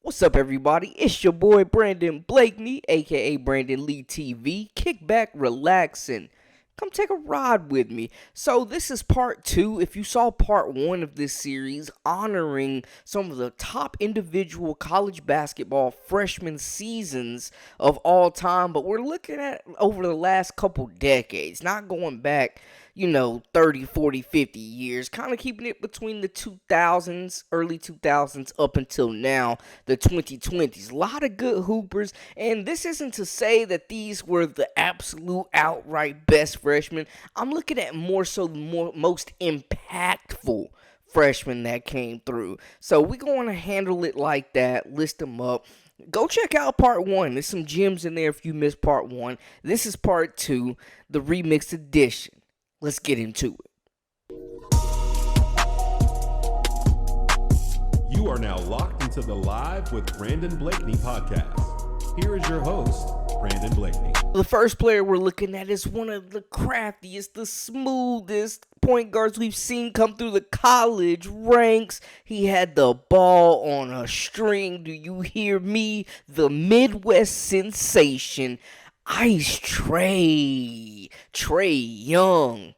What's up, everybody? It's your boy Brandon Blakeney, aka Brandon Lee TV. Kick back, relax, and come take a ride with me. So, this is part two. If you saw part one of this series, honoring some of the top individual college basketball freshman seasons of all time, but we're looking at over the last couple decades, not going back 30, 40, 50 years, kind of keeping it between the 2000s, early 2000s, up until now, the 2020s. A lot of good hoopers, and this isn't to say that these were the absolute outright best freshmen. I'm looking at more so the most impactful freshmen that came through. So we're going to handle it like that, list them up. Go check out part one. There's some gems in there if you missed part one. This is part two, the remixed edition. Let's get into it. You are now locked into the Live with Brandon Blakeney podcast. Here is your host, Brandon Blakeney. The first player we're looking at is one of the craftiest, the smoothest point guards we've seen come through the college ranks. He had the ball on a string. Do you hear me? The Midwest sensation, Ice Trae Young.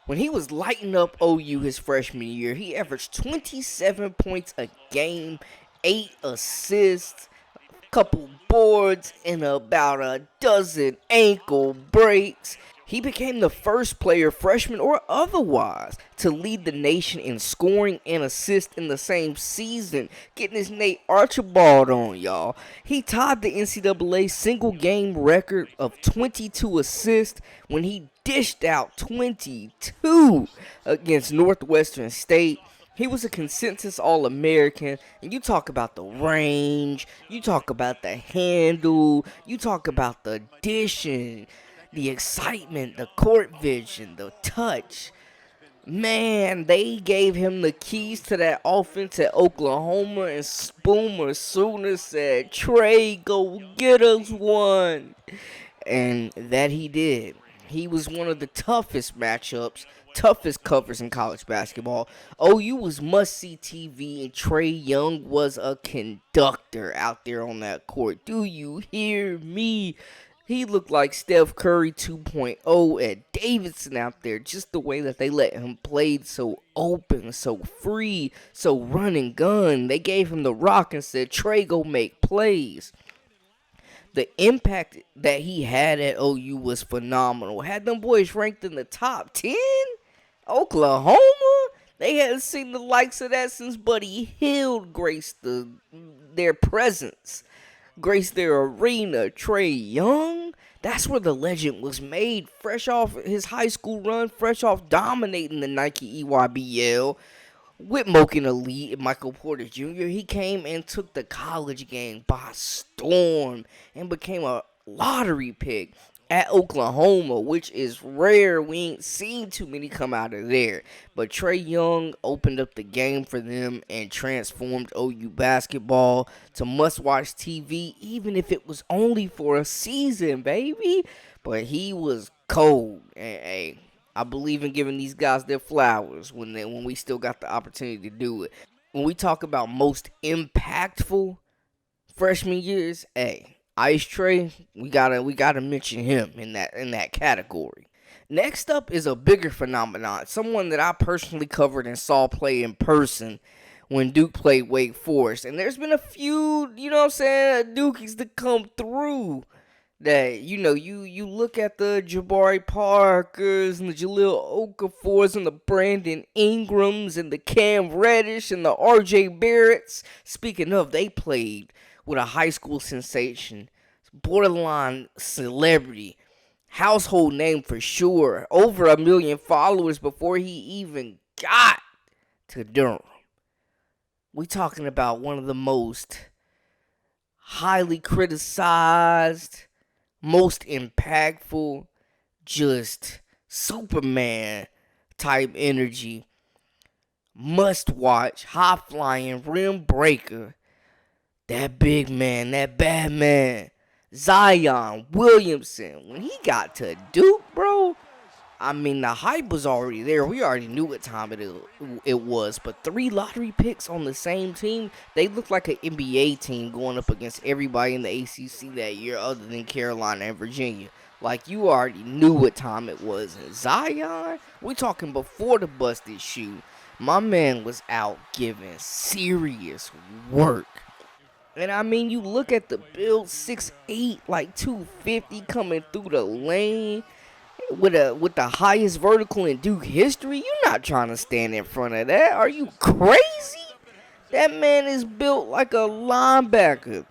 When he was lighting up OU his freshman year, he averaged 27 points a game, 8 assists, a couple boards, and about a dozen ankle breaks. He became the first player, freshman or otherwise, to lead the nation in scoring and assists in the same season, getting his Nate Archibald on, y'all. He tied the NCAA single-game record of 22 assists when he dished out 22 against Northwestern State. He was a consensus All-American, and you talk about the range, you talk about the handle, you talk about the dishing, the excitement, the court vision, the touch. Man, they gave him the keys to that offense at Oklahoma, and Spooner sooner said, "Trae, go get us one." And that he did. He was one of the toughest matchups, toughest covers in college basketball. OU was must-see TV, and Trae Young was a conductor out there on that court. Do you hear me? He looked like Steph Curry 2.0 at Davidson out there, just the way that they let him play, so open, so free, so run and gun. They gave him the rock and said, "Trae, go make plays." The impact that he had at OU was phenomenal. Had them boys ranked in the top 10? Oklahoma? They hadn't seen the likes of that since Buddy Hield graced their presence, graced their arena. Trae Young, that's where the legend was made. Fresh off his high school run, fresh off dominating the Nike EYBL with Moken Elite and Michael Porter Jr., he came and took the college game by storm and became a lottery pick at Oklahoma, which is rare. We ain't seen too many come out of there. But Trae Young opened up the game for them and transformed OU basketball to must-watch TV, even if it was only for a season, baby. But he was cold. Hey, I believe in giving these guys their flowers when we still got the opportunity to do it. When we talk about most impactful freshman years, hey, Ice Trae, we gotta mention him in that category. Next up is a bigger phenomenon, someone that I personally covered and saw play in person when Duke played Wake Forest. And there's been a few, Dukies to come through that, you look at the Jabari Parkers and the Jaleel Okafors and the Brandon Ingrams and the Cam Reddish and the RJ Barretts. Speaking of, they played with a high school sensation, borderline celebrity, household name for sure, over 1 million followers before he even got to Durham. We talking about one of the most highly criticized, most impactful, just Superman type energy, must watch, high flying, rim breaker, that big man, that bad man, Zion Williamson. When he got to Duke, bro, I mean, the hype was already there. We already knew what time it was. But 3 lottery picks on the same team, they looked like an NBA team going up against everybody in the ACC that year other than Carolina and Virginia. Like, you already knew what time it was. And Zion, we talking before the busted shoe. My man was out giving serious work. And I mean, you look at the build, 6'8", like 250 coming through the lane with the highest vertical in Duke history. You're not trying to stand in front of that. Are you crazy? That man is built like a linebacker.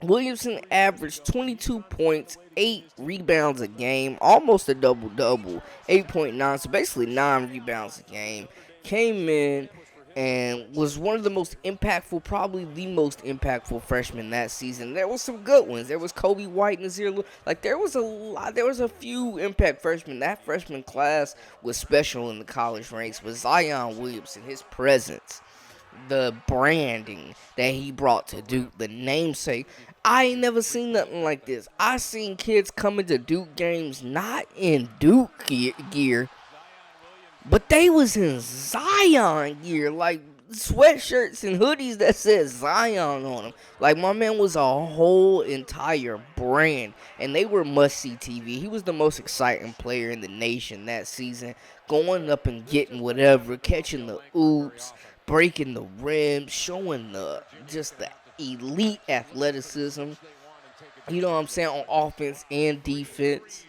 Williamson averaged 22 points, 8 rebounds a game, almost a double-double, 8.9, so basically 9 rebounds a game. Came in and was one of the most impactful, probably the most impactful freshman that season. There was some good ones. There was Kobe White, Nazir Lewis. Like, there was a few impact freshmen. That freshman class was special in the college ranks. But Zion Williamson, his presence, the branding that he brought to Duke, the namesake. I ain't never seen nothing like this. I seen kids coming to Duke games not in Duke gear, but they was in Zion gear, like sweatshirts and hoodies that said Zion on them. Like, my man was a whole entire brand, and they were must-see TV. He was the most exciting player in the nation that season, going up and getting whatever, catching the oops, breaking the rim, showing the elite athleticism. You know what I'm saying, on offense and defense.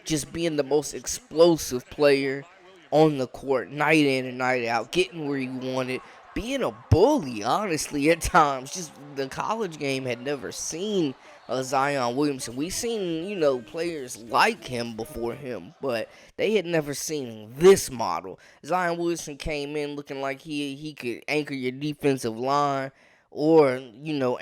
Just being the most explosive player on the court, night in and night out, getting where you wanted, being a bully, honestly, at times. Just the college game had never seen a Zion Williamson. We seen, players like him before him, but they had never seen this model. Zion Williamson came in looking like he could anchor your defensive line or,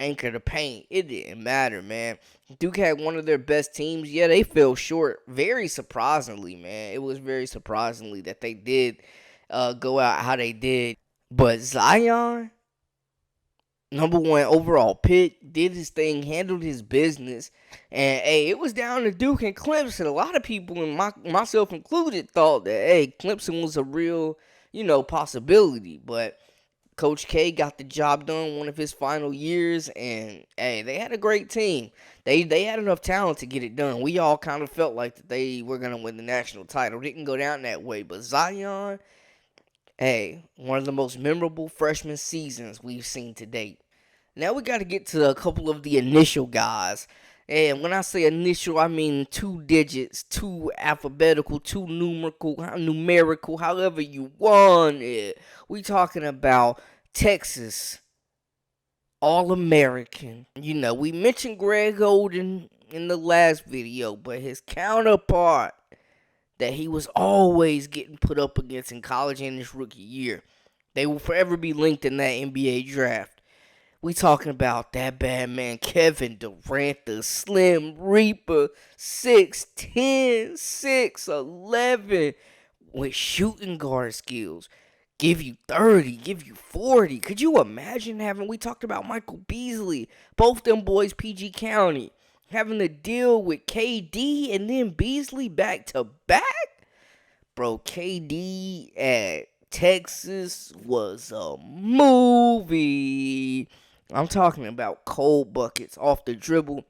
anchor the paint. It didn't matter, man. Duke had one of their best teams. Yeah, they fell short. Very surprisingly, man. It was very surprisingly that they did go out how they did. But Zion, number one overall pick, did his thing, handled his business. And, hey, it was down to Duke and Clemson. A lot of people, and myself included, thought that, hey, Clemson was a real, possibility. But Coach K got the job done one of his final years, and hey, they had a great team. They had enough talent to get it done. We all kind of felt like that they were going to win the national title. Didn't go down that way, but Zion, hey, one of the most memorable freshman seasons we've seen to date. Now we got to get to a couple of the initial guys. And when I say initial, I mean 2 digits, 2 alphabetical, 2 numerical, however you want it. We talking about Texas All-American. We mentioned Greg Oden in the last video, but his counterpart that he was always getting put up against in college and his rookie year, they will forever be linked in that NBA draft. We talking about that bad man, Kevin Durant, the Slim Reaper, 6'10", 6'11", with shooting guard skills. Give you 30, give you 40. Could you imagine we talked about Michael Beasley, both them boys PG County, having to deal with KD and then Beasley back to back? Bro, KD at Texas was a movie. I'm talking about cold buckets off the dribble.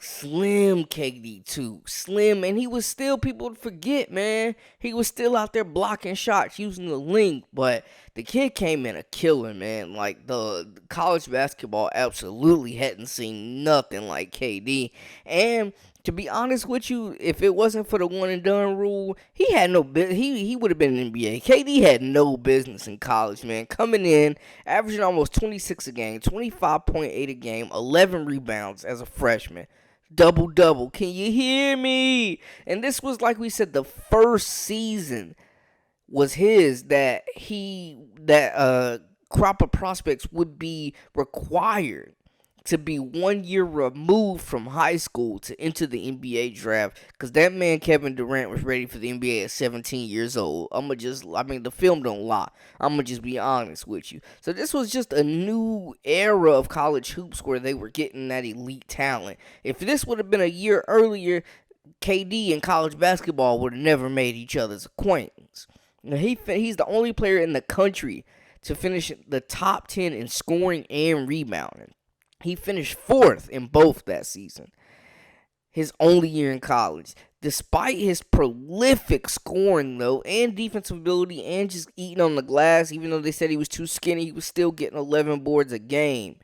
Slim KD too. Slim, and he was still, people forget, man. He was still out there blocking shots using the length, but the kid came in a killer, man. Like, the college basketball absolutely hadn't seen nothing like KD. And to be honest with you, if it wasn't for the one and done rule, he had no he would have been in the NBA. KD had no business in college, man. Coming in, averaging almost 26 a game, 25.8 a game, 11 rebounds as a freshman. Double-double. Can you hear me? And this was, like we said, the first season was his that crop of prospects would be required to be 1 year removed from high school to enter the NBA draft, because that man Kevin Durant was ready for the NBA at 17 years old. The film don't lie. I'm going to just be honest with you. So this was just a new era of college hoops where they were getting that elite talent. If this would have been a year earlier, KD in college basketball would have never made each other's acquaintance. Now, he's the only player in the country to finish the top 10 in scoring and rebounding. He finished fourth in both that season, his only year in college. Despite his prolific scoring, though, and defensive ability, and just eating on the glass, even though they said he was too skinny, he was still getting 11 boards a game.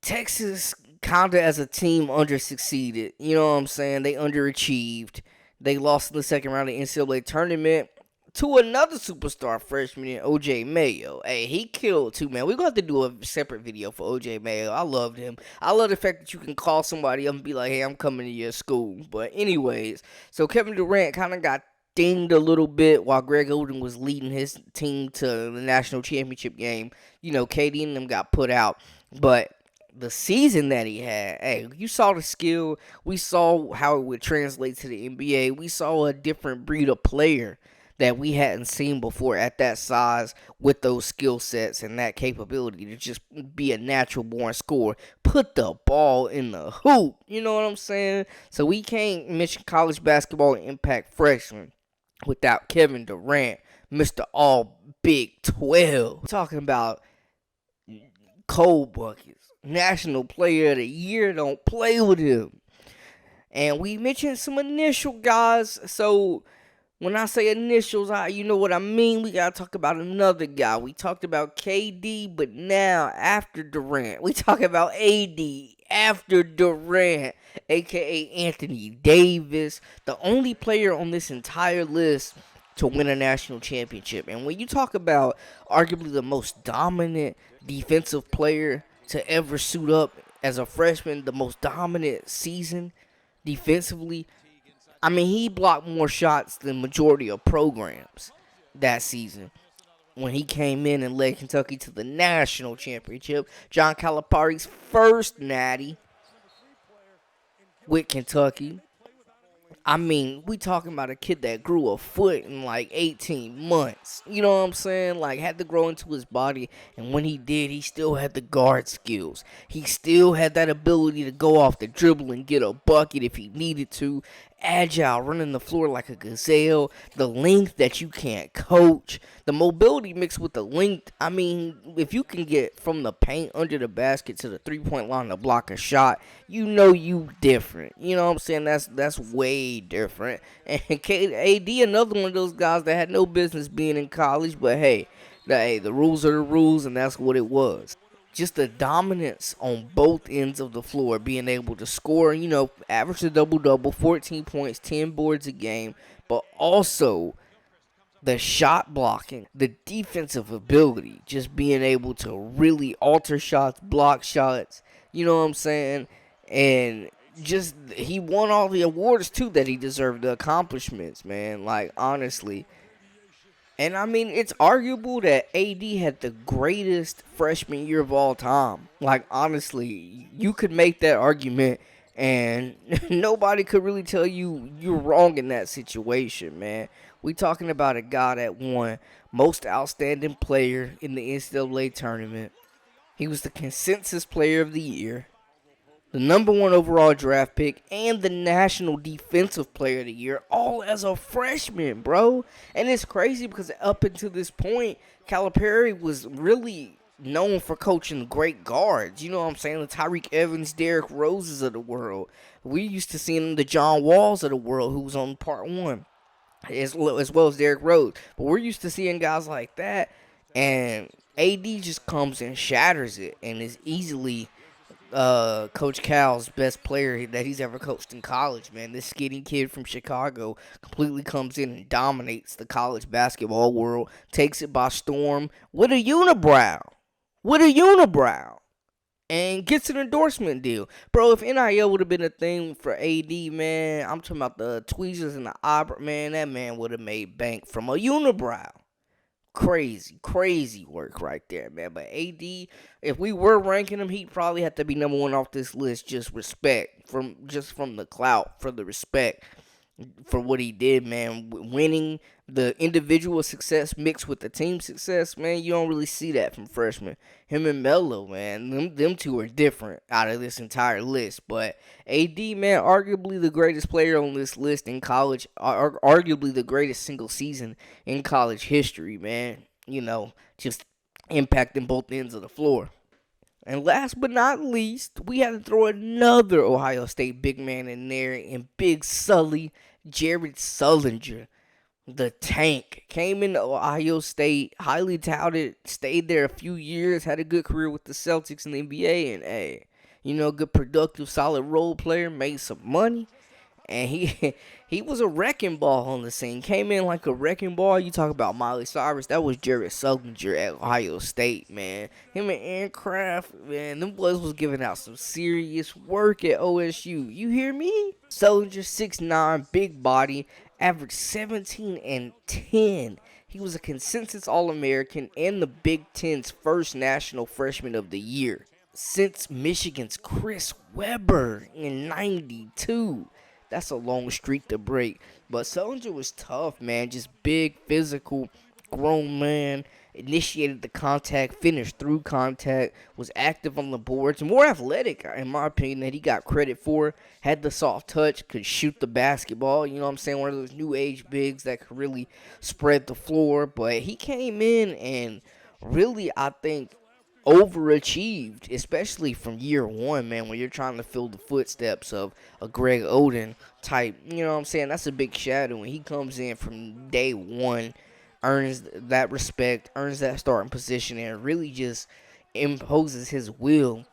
Texas kinda as a team under-succeeded. You know what I'm saying? They underachieved. They lost in the second round of the NCAA tournament to another superstar freshman in OJ Mayo. Hey, he killed too, man. We're going to have to do a separate video for OJ Mayo. I loved him. I love the fact that you can call somebody up and be like, hey, I'm coming to your school. But anyways, so Kevin Durant kind of got dinged a little bit while Greg Oden was leading his team to the national championship game. You know, KD and them got put out. But the season that he had, hey, you saw the skill. We saw how it would translate to the NBA. We saw a different breed of player that we hadn't seen before at that size with those skill sets and that capability to just be a natural born scorer. Put the ball in the hoop. You know what I'm saying? So we can't mention college basketball and impact freshman without Kevin Durant, Mr. All Big 12. Talking about cold buckets. National Player of the Year, don't play with him. And we mentioned some initial guys, so when I say initials, you know what I mean. We got to talk about another guy. We talked about KD, but now, after Durant, we talk about AD after Durant, a.k.a. Anthony Davis, the only player on this entire list to win a national championship. And when you talk about arguably the most dominant defensive player to ever suit up as a freshman, the most dominant season defensively, I mean, he blocked more shots than majority of programs that season when he came in and led Kentucky to the national championship. John Calipari's first natty with Kentucky. I mean, we talking about a kid that grew a foot in like 18 months. You know what I'm saying? Like, had to grow into his body. And when he did, he still had the guard skills. He still had that ability to go off the dribble and get a bucket if he needed to. Agile, running the floor like a gazelle. The length that you can't coach. The mobility mixed with the length. I mean, if you can get from the paint under the basket to the three-point line to block a shot, you know you different. You know what I'm saying? That's way different. And AD, another one of those guys that had no business being in college, but hey, the rules are the rules, and that's what it was. Just the dominance on both ends of the floor, being able to score, you know, average a double-double, 14 points, 10 boards a game, but also the shot blocking, the defensive ability, just being able to really alter shots, block shots, you know what I'm saying? And just, he won all the awards, too, that he deserved, the accomplishments, man, like, honestly. And, I mean, it's arguable that AD had the greatest freshman year of all time. Like, honestly, you could make that argument, and nobody could really tell you you're wrong in that situation, man. We talking about a guy that won most outstanding player in the NCAA tournament. He was the consensus player of the year, the number 1 overall draft pick, and the National Defensive Player of the Year, all as a freshman, bro. And it's crazy because up until this point, Calipari was really known for coaching great guards. You know what I'm saying? The Tyreek Evans, Derrick Roses of the world. We used to see the John Walls of the world, who was on part 1, as well as Derrick Rose. But we're used to seeing guys like that, and AD just comes and shatters it and is easily Coach Cal's best player that he's ever coached in college, man. This skinny kid from Chicago completely comes in and dominates the college basketball world, takes it by storm with a unibrow. And gets an endorsement deal. Bro, if NIL would have been a thing for AD, man, I'm talking about the tweezers and the eyebrow, man, that man would have made bank from a unibrow. Crazy work right there, man. But AD, if we were ranking him, he'd probably have to be number 1 off this list. Just respect from the clout, for the respect. for what he did, man. Winning the individual success mixed with the team success, man, you don't really see that from freshmen. Him and Melo, man, them two are different out of this entire list. But AD, man, arguably the greatest player on this list in college, arguably the greatest single season in college history, man. Just impacting both ends of the floor. And last but not least, we had to throw another Ohio State big man in there, and Big Sully, Jared Sullinger, the tank. Came into Ohio State, highly touted, stayed there a few years, had a good career with the Celtics in the NBA, and hey, good productive, solid role player, made some money. And he he was a wrecking ball on the scene. Came in like a wrecking ball. You talk about Miley Cyrus. That was Jared Sullinger at Ohio State, man. Him and Aaron Kraft, man. Them boys was giving out some serious work at OSU. You hear me? Sullinger, 6'9", big body, averaged 17 and 10. He was a consensus All-American and the Big Ten's first National Freshman of the Year since Michigan's Chris Webber in '92. That's a long streak to break. But Sullinger was tough, man. Just big, physical, grown man. Initiated the contact, finished through contact, was active on the boards, more athletic, in my opinion, that he got credit for. Had the soft touch, could shoot the basketball. You know what I'm saying? One of those new age bigs that could really spread the floor. But he came in and really, I think, overachieved, especially from year one, man, when you're trying to fill the footsteps of a Greg Oden type. You know what I'm saying? That's a big shadow. When he comes in from day one, earns that respect, earns that starting position, and really just imposes his will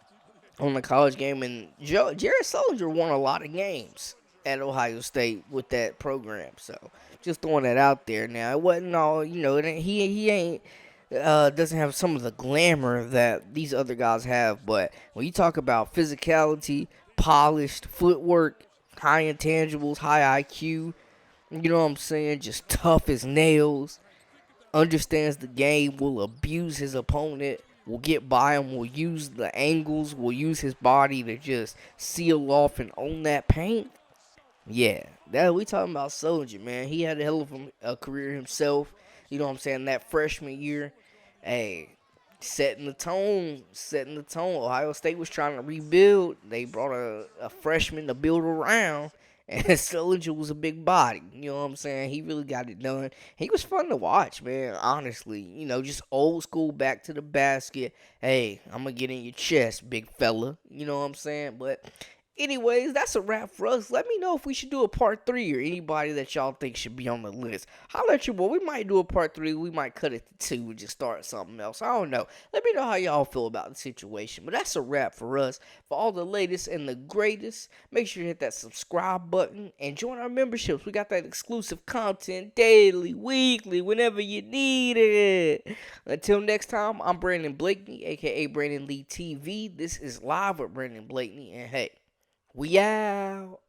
on the college game. And Jared Sullinger won a lot of games at Ohio State with that program. So just throwing that out there. Now it wasn't all, he ain't doesn't have some of the glamour that these other guys have. But when you talk about physicality, polished footwork, high intangibles, high IQ, you know what I'm saying? Just tough as nails. Understands the game, will abuse his opponent, will get by him, will use the angles, will use his body to just seal off and own that paint. Yeah, that we talking about Soldier, man. He had a hell of a career himself. You know what I'm saying? That freshman year, hey, setting the tone, setting the tone. Ohio State was trying to rebuild. They brought a freshman to build around, and Sullinger was a big body. You know what I'm saying? He really got it done. He was fun to watch, man, honestly. Just old school, back to the basket. Hey, I'm going to get in your chest, big fella. You know what I'm saying? But anyways, that's a wrap for us. Let me know if we should do a part 3 or anybody that y'all think should be on the list. Holla at your boy. We might do a part 3. We might cut it to 2 and just start something else. I don't know. Let me know how y'all feel about the situation. But that's a wrap for us. For all the latest and the greatest, make sure you hit that subscribe button and join our memberships. We got that exclusive content daily, weekly, whenever you need it. Until next time, I'm Brandon Blakeney, a.k.a. Brandon Lee TV. This is Live with Brandon Blakeney. And hey, we out.